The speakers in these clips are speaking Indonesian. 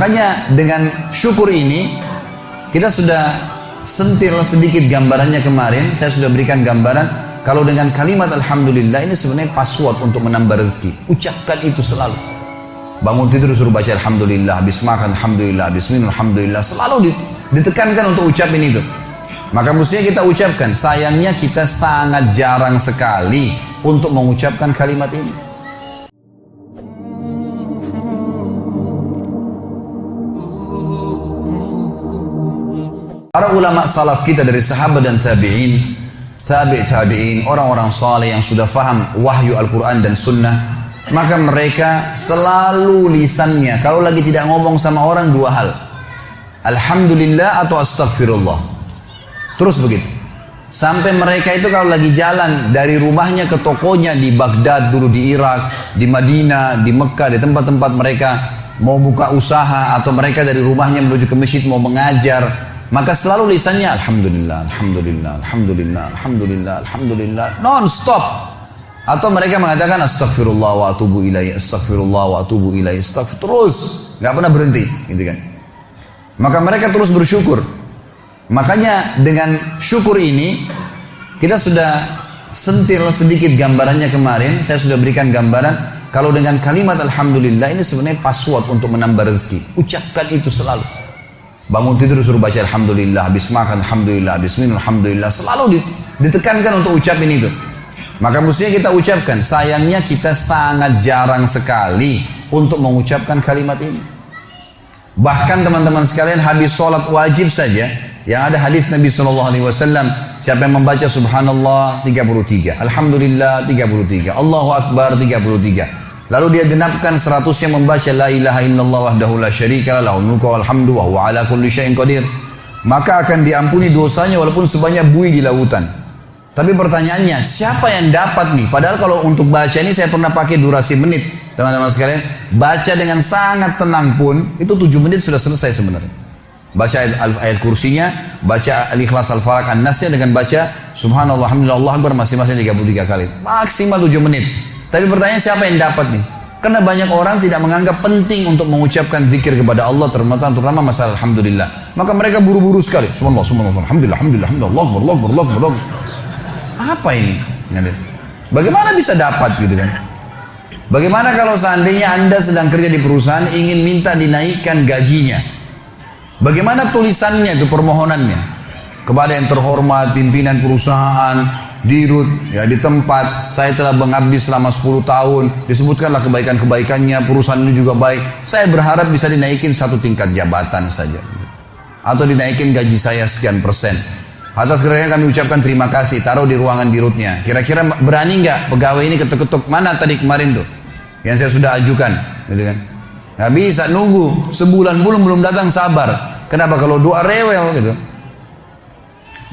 Makanya dengan syukur ini kita sudah sentil sedikit gambarannya kemarin. Saya sudah berikan gambaran kalau dengan kalimat alhamdulillah ini sebenarnya password untuk menambah rezeki. Ucapkan itu selalu. Bangun tidur suruh baca alhamdulillah, habis makan alhamdulillah, habis minum alhamdulillah, selalu ditekankan untuk ucapin itu. Maka mestinya kita ucapkan. Sayangnya kita sangat jarang sekali untuk mengucapkan kalimat ini. Para ulama salaf kita dari sahabat dan tabi'in, tabi'in, orang-orang saleh yang sudah faham wahyu Al-Quran dan Sunnah, maka mereka selalu lisannya kalau lagi tidak ngomong sama orang dua hal, alhamdulillah atau astagfirullah, terus begitu. Sampai mereka itu kalau lagi jalan dari rumahnya ke tokonya di Baghdad dulu, di Irak, di Madinah, di Mekah, di tempat-tempat mereka mau buka usaha, atau mereka dari rumahnya menuju ke masjid mau mengajar, maka selalu lisannya alhamdulillah, alhamdulillah, alhamdulillah, alhamdulillah, alhamdulillah, non-stop. Atau mereka mengatakan astagfirullah wa atubu ilaih, astagfirullah wa atubu ilaih, astagfirullah, terus nggak pernah berhenti, gitu kan. Maka mereka terus bersyukur. Makanya dengan syukur ini kita sudah sentil sedikit gambarannya kemarin. Saya sudah berikan gambaran kalau dengan kalimat alhamdulillah ini sebenarnya password untuk menambah rezeki. Ucapkan itu selalu. Bangun tidur suruh baca alhamdulillah, habis makan alhamdulillah, habis minum alhamdulillah, selalu ditekankan untuk ucapin itu. Maka mestinya kita ucapkan. Sayangnya kita sangat jarang sekali untuk mengucapkan kalimat ini. Bahkan teman-teman sekalian, habis sholat wajib saja, yang ada hadis Nabi SAW, siapa yang membaca subhanallah 33, alhamdulillah 33, Allahu Akbar 33, lalu dia genapkan 100-nya membaca la ilaha illallah wahdahu la syarika lah, lahul mulku wal hamdu wa huwa ala kulli syai'in qadir, maka akan diampuni dosanya walaupun sebanyak buih di lautan. Tapi pertanyaannya, siapa yang dapat nih? Padahal kalau untuk baca ini saya pernah pakai durasi menit, teman-teman sekalian. Baca dengan sangat tenang pun itu 7 menit sudah selesai sebenarnya. Baca ayat kursinya, baca al-ikhlas al-falaq an-nasnya, dengan baca subhanallah alhamdulillah Allah akbar masing-masing 33 kali, maksimal 7 menit. Tapi pertanyaan, siapa yang dapat nih? Karena banyak orang tidak menganggap penting untuk mengucapkan zikir kepada Allah, terutama masalah alhamdulillah. Maka mereka buru-buru sekali. Subhanallah, subhanallah, alhamdulillah, alhamdulillah, alhamdulillah, Allah akbar, Allah akbar, Allah akbar. Apa ini? Bagaimana bisa dapat gitu kan? Bagaimana kalau seandainya Anda sedang kerja di perusahaan ingin minta dinaikkan gajinya? Bagaimana tulisannya itu, permohonannya? Kepada yang terhormat pimpinan perusahaan, dirut ya di tempat saya telah mengabdi selama 10 tahun, disebutkanlah kebaikan-kebaikannya, perusahaan ini juga baik, saya berharap bisa dinaikin 1 tingkat jabatan saja, atau dinaikin gaji saya sekian persen. Atas kerjanya kami ucapkan terima kasih, taruh di ruangan dirutnya. Kira-kira berani nggak pegawai ini ketuk-ketuk, mana tadi kemarin tuh yang saya sudah ajukan, gitu kan? Nggak bisa nunggu sebulan belum datang, sabar. Kenapa? Kalau doa rewel gitu.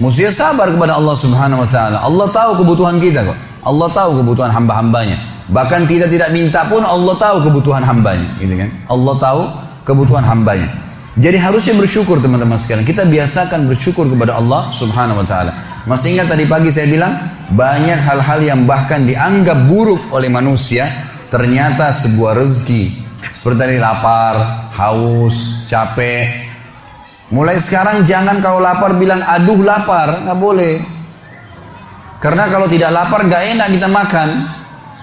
Mesti sabar kepada Allah Subhanahu wa taala. Allah tahu kebutuhan kita kok. Allah tahu kebutuhan hamba-hambanya. Bahkan kita tidak minta pun Allah tahu kebutuhan hambanya, gitu kan? Allah tahu kebutuhan hambanya. Jadi harusnya bersyukur teman-teman sekalian. Kita biasakan bersyukur kepada Allah Subhanahu wa taala. Masih ingat tadi pagi saya bilang banyak hal-hal yang bahkan dianggap buruk oleh manusia ternyata sebuah rezeki. Seperti tadi lapar, haus, capek. Mulai sekarang jangan kalau lapar bilang aduh lapar, nggak boleh. Karena kalau tidak lapar nggak enak kita makan.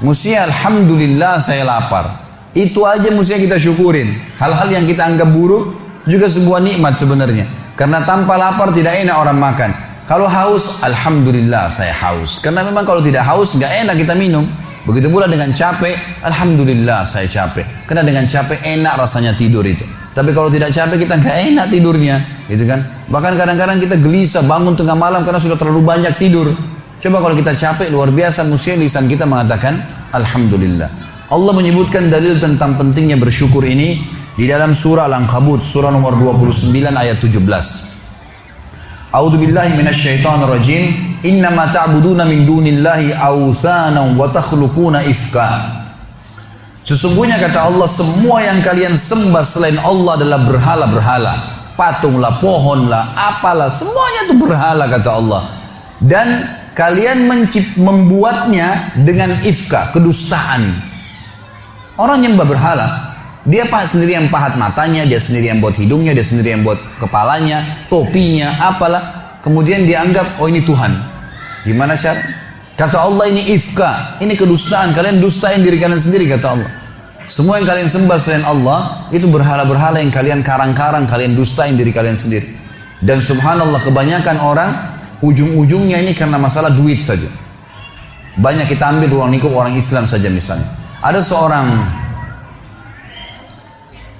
Mestinya alhamdulillah saya lapar. Itu aja mestinya kita syukurin. Hal-hal yang kita anggap buruk juga sebuah nikmat sebenarnya. Karena tanpa lapar tidak enak orang makan. Kalau haus, alhamdulillah saya haus. Karena memang kalau tidak haus nggak enak kita minum. Begitu pula dengan capek, alhamdulillah saya capek. Karena dengan capek enak rasanya tidur itu. Tapi kalau tidak capek kita nggak enak tidurnya, gitu kan? Bahkan kadang-kadang kita gelisah bangun tengah malam karena sudah terlalu banyak tidur. Coba kalau kita capek luar biasa, mesti lisan kita mengatakan alhamdulillah. Allah menyebutkan dalil tentang pentingnya bersyukur ini di dalam surah Al-Ankabut, surah nomor 29 ayat 17. A'udzubillahi minasyaitonirrajim. Innama ta'buduna min dunillahi awthanan wa takhluquna ifka. Sesungguhnya kata Allah, semua yang kalian sembah selain Allah adalah berhala-berhala. Patunglah, pohonlah, apalah, semuanya itu berhala kata Allah. Dan kalian membuatnya dengan ifka, kedustaan. Orang nyembah berhala, Dia sendiri yang pahat matanya, dia sendiri yang buat hidungnya, dia sendiri yang buat kepalanya, topinya, apalah. Kemudian dia anggap, oh ini Tuhan. Gimana cara? Kata Allah, ini ifka, ini kedustaan. Kalian dustain diri kalian sendiri, kata Allah. Semua yang kalian sembah selain Allah, itu berhala-berhala yang kalian karang-karang, kalian dustain diri kalian sendiri. Dan subhanallah, kebanyakan orang, ujung-ujungnya ini karena masalah duit saja. Banyak kita ambil ruang lingkup orang Islam saja misalnya. Ada seorang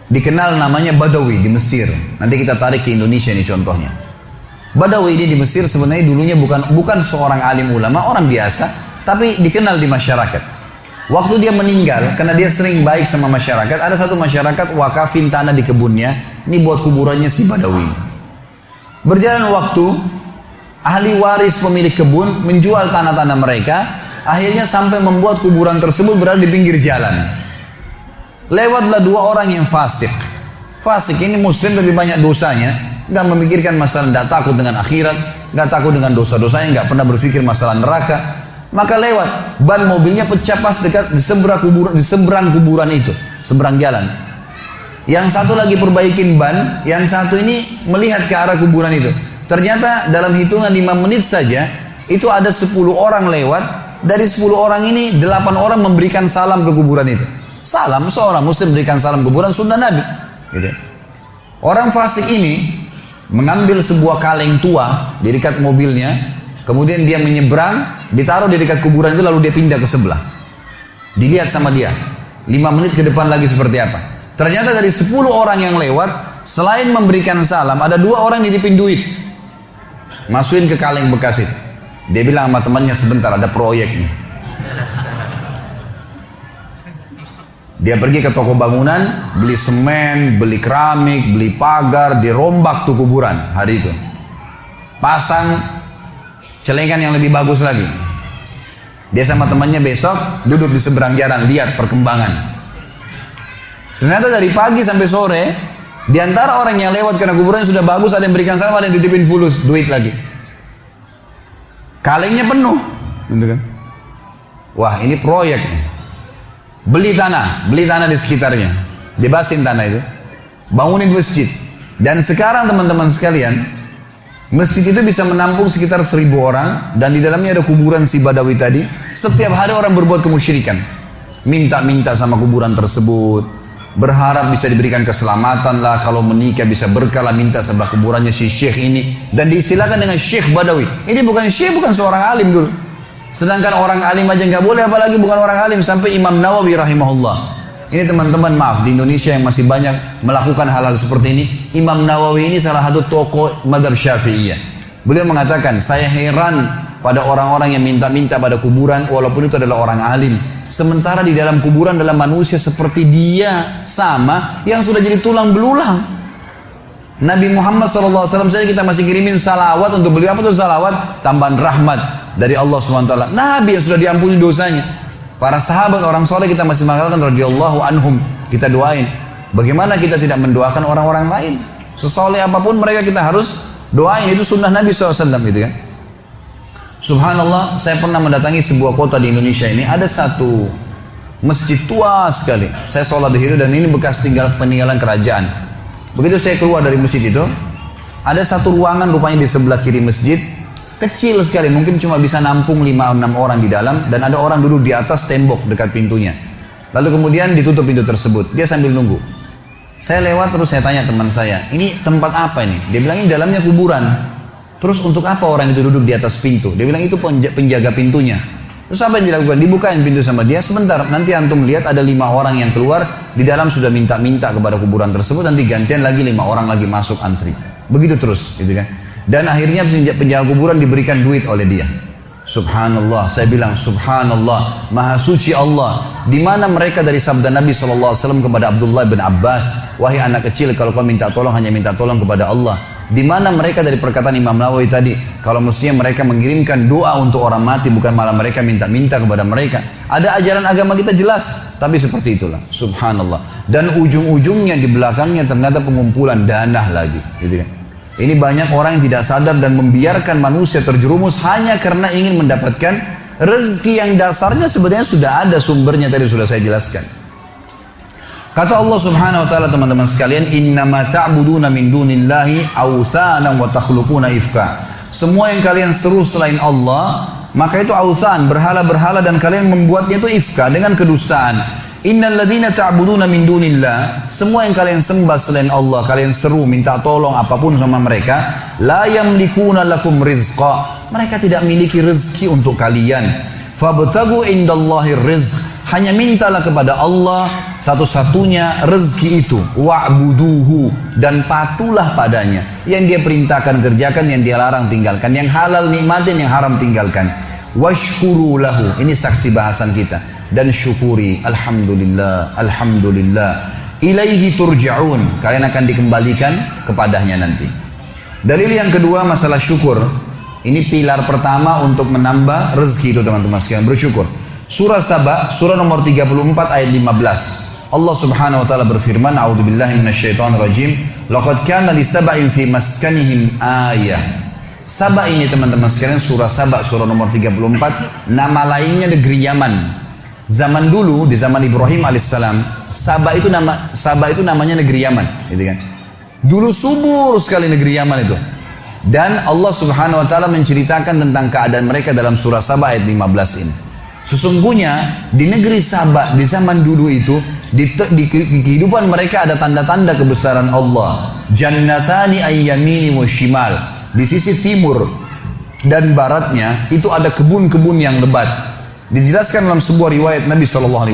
dikenal namanya Badawi di Mesir. Nanti kita tarik ke Indonesia ini contohnya. Badawi ini di Mesir sebenarnya dulunya bukan seorang alim ulama, orang biasa, tapi dikenal di masyarakat. Waktu dia meninggal, karena dia sering baik sama masyarakat, ada satu masyarakat wakafin tanah di kebunnya, ini buat kuburannya si Badawi. Berjalan waktu, ahli waris pemilik kebun menjual tanah-tanah mereka, akhirnya sampai membuat kuburan tersebut berada di pinggir jalan. Lewatlah dua orang yang fasik. Fasik ini muslim lebih banyak dosanya, nggak memikirkan masalah, nggak takut dengan akhirat, nggak takut dengan dosa-dosanya, nggak pernah berpikir masalah neraka. Maka lewat, ban mobilnya pecah pas dekat di seberang kuburan itu, seberang jalan. Yang satu lagi perbaikin ban, yang satu ini melihat ke arah kuburan itu. Ternyata dalam hitungan 5 menit saja, itu ada 10 orang lewat. Dari 10 orang ini, 8 orang memberikan salam ke kuburan itu. Salam, seorang muslim berikan salam kuburan, sunnah Nabi. Gitu. Orang fasik ini mengambil sebuah kaleng tua di dekat mobilnya, kemudian dia menyeberang, ditaruh di dekat kuburan itu, lalu dia pindah ke sebelah. Dilihat sama dia, 5 menit ke depan lagi seperti apa. Ternyata dari 10 orang yang lewat, selain memberikan salam, ada 2 orang nitipin duit. Masukin ke kaleng bekas itu. Dia bilang sama temannya, sebentar ada proyek nih. Dia pergi ke toko bangunan, beli semen, beli keramik, beli pagar, dirombak tuh kuburan hari itu. Pasang celengan yang lebih bagus lagi. Dia sama temannya besok duduk di seberang jalan, lihat perkembangan. Ternyata dari pagi sampai sore, di antara orang yang lewat karena kuburan sudah bagus, ada yang berikan salam, ada yang titipin fulus, duit lagi. Kalengnya penuh, gitu kan? Wah, ini proyek nih. Beli tanah di sekitarnya, bebasin tanah itu, bangunin masjid. Dan sekarang teman-teman sekalian, masjid itu bisa menampung sekitar 1000 orang, dan di dalamnya ada kuburan si Badawi tadi. Setiap hari orang berbuat kemusyrikan, minta-minta sama kuburan tersebut, berharap bisa diberikan keselamatan lah, kalau menikah bisa berkah lah, minta sama kuburannya si syekh ini, dan diistilahkan dengan Syekh Badawi. Ini bukan syekh, bukan seorang alim dulu. Sedangkan orang alim aja nggak boleh, apalagi bukan orang alim. Sampai Imam Nawawi rahimahullah. Ini teman-teman, maaf, di Indonesia yang masih banyak melakukan hal-hal seperti ini. Imam Nawawi ini salah satu tokoh madhab Syafi'iyah. Beliau mengatakan, saya heran pada orang-orang yang minta-minta pada kuburan, walaupun itu adalah orang alim. Sementara di dalam kuburan dalam manusia seperti dia sama yang sudah jadi tulang belulang. Nabi Muhammad SAW saja kita masih kirimin salawat untuk beliau. Apa itu salawat? Tambahan rahmat dari Allah SWT. Nabi yang sudah diampuni dosanya. Para sahabat orang soleh kita masih mengatakan radhiyallahu anhum, kita doain. Bagaimana kita tidak mendoakan orang-orang lain? Sesoleh apapun mereka kita harus doain. Itu sunnah Nabi SAW gitu kan. Subhanallah, saya pernah mendatangi sebuah kota di Indonesia ini. Ada satu masjid tua sekali. Saya sholat di situ dan ini bekas peninggalan kerajaan. Begitu saya keluar dari masjid itu, ada satu ruangan rupanya di sebelah kiri masjid. Kecil sekali, mungkin cuma bisa nampung 5-6 orang di dalam, dan ada orang duduk di atas tembok dekat pintunya. Lalu kemudian ditutup pintu tersebut, dia sambil nunggu. Saya lewat terus saya tanya teman saya, ini tempat apa ini? Dia bilang ini dalamnya kuburan. Terus untuk apa orang itu duduk di atas pintu? Dia bilang itu penjaga pintunya. Terus apa yang dilakukan? Dibukain pintu sama dia, sebentar nanti antum lihat ada 5 orang yang keluar, di dalam sudah minta-minta kepada kuburan tersebut, nanti gantian lagi 5 orang lagi masuk antri. Begitu terus, gitu kan? Dan akhirnya penjaga kuburan diberikan duit oleh dia. Subhanallah, saya bilang subhanallah, maha suci Allah. Di mana mereka dari sabda Nabi SAW kepada Abdullah bin Abbas, wahai anak kecil, kalau kau minta tolong hanya minta tolong kepada Allah. Di mana mereka dari perkataan Imam Nawawi tadi, kalau mestinya mereka mengirimkan doa untuk orang mati, bukan malah mereka minta-minta kepada mereka. Ada ajaran agama kita jelas, tapi seperti itulah. Subhanallah. Dan ujung-ujungnya di belakangnya ternyata pengumpulan dana lagi, gitu kan. Ini banyak orang yang tidak sadar dan membiarkan manusia terjerumus hanya karena ingin mendapatkan rezeki yang dasarnya sebenarnya sudah ada sumbernya, tadi sudah saya jelaskan. Kata Allah Subhanahu wa taala, teman-teman sekalian, innama ta'buduna min dunillahi awthanan wa takhluquna ifka. Semua yang kalian seru selain Allah, maka itu authan, berhala-berhala, dan kalian membuatnya itu ifka dengan kedustaan. Innal ladzina ta'buduna min dunillah, semua yang kalian sembah selain Allah, kalian seru minta tolong apapun sama mereka, la yamlikuna lakum rizqa. Mereka tidak miliki rezeki untuk kalian. Fabtagu indallahi rizq, hanya mintalah kepada Allah satu-satunya rezeki itu. Wa'buduhu, dan patuhlah padanya. Yang dia perintahkan kerjakan, yang dia larang tinggalkan. Yang halal nikmatin, yang haram tinggalkan. Washkuru lahu, ini saksi bahasan kita. Dan syukuri, alhamdulillah, alhamdulillah. Ilaihi turja'un, kalian akan dikembalikan kepadanya nanti. Dalil yang kedua masalah syukur. Ini pilar pertama untuk menambah rezeki itu, teman-teman sekalian, bersyukur. Surah Saba, surah nomor 34 ayat 15. Allah Subhanahu wa taala berfirman, a'udzubillahi minasyaitonir rajim, laqad kana li sab'in fi maskanihim ayah. Saba ini, teman-teman sekalian, surah Saba, surah nomor 34, nama lainnya negeri Yaman. Zaman dulu, di zaman Ibrahim alaihissalam, Saba itu namanya negeri Yaman, gitu kan. Dulu subur sekali negeri Yaman itu. Dan Allah Subhanahu wa taala menceritakan tentang keadaan mereka dalam surah Saba ayat 15 ini. Sesungguhnya di negeri Saba di zaman dulu itu, di kehidupan mereka ada tanda-tanda kebesaran Allah. Jannatani ayyamini wa shimal. Di sisi timur dan baratnya itu ada kebun-kebun yang lebat. Dijelaskan dalam sebuah riwayat Nabi SAW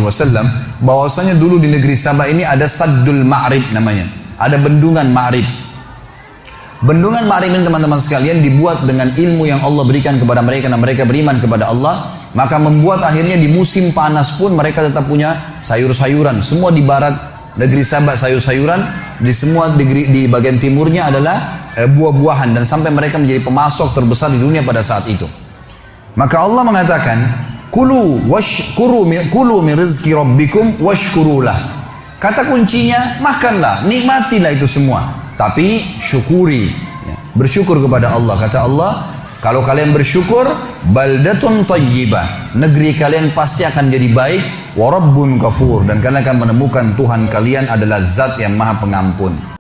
bahwasanya dulu di negeri Saba ini ada Saddul Ma'rib namanya. Ada bendungan Ma'rib. Bendungan Ma'rib ini, teman-teman sekalian, dibuat dengan ilmu yang Allah berikan kepada mereka dan mereka beriman kepada Allah. Maka membuat akhirnya di musim panas pun mereka tetap punya sayur-sayuran. Semua di barat negeri Saba sayur-sayuran, di bagian timurnya adalah buah-buahan, dan sampai mereka menjadi pemasok terbesar di dunia pada saat itu. Maka Allah mengatakan, kulu min rizki rabbikum washkurulah. Kata kuncinya, makanlah, nikmatilah itu semua. Tapi syukuri, bersyukur kepada Allah. Kata Allah, kalau kalian bersyukur, baldatun tayyibah, negeri kalian pasti akan jadi baik. Wa rabbun ghafur, dan kalian akan menemukan Tuhan kalian adalah zat yang maha pengampun.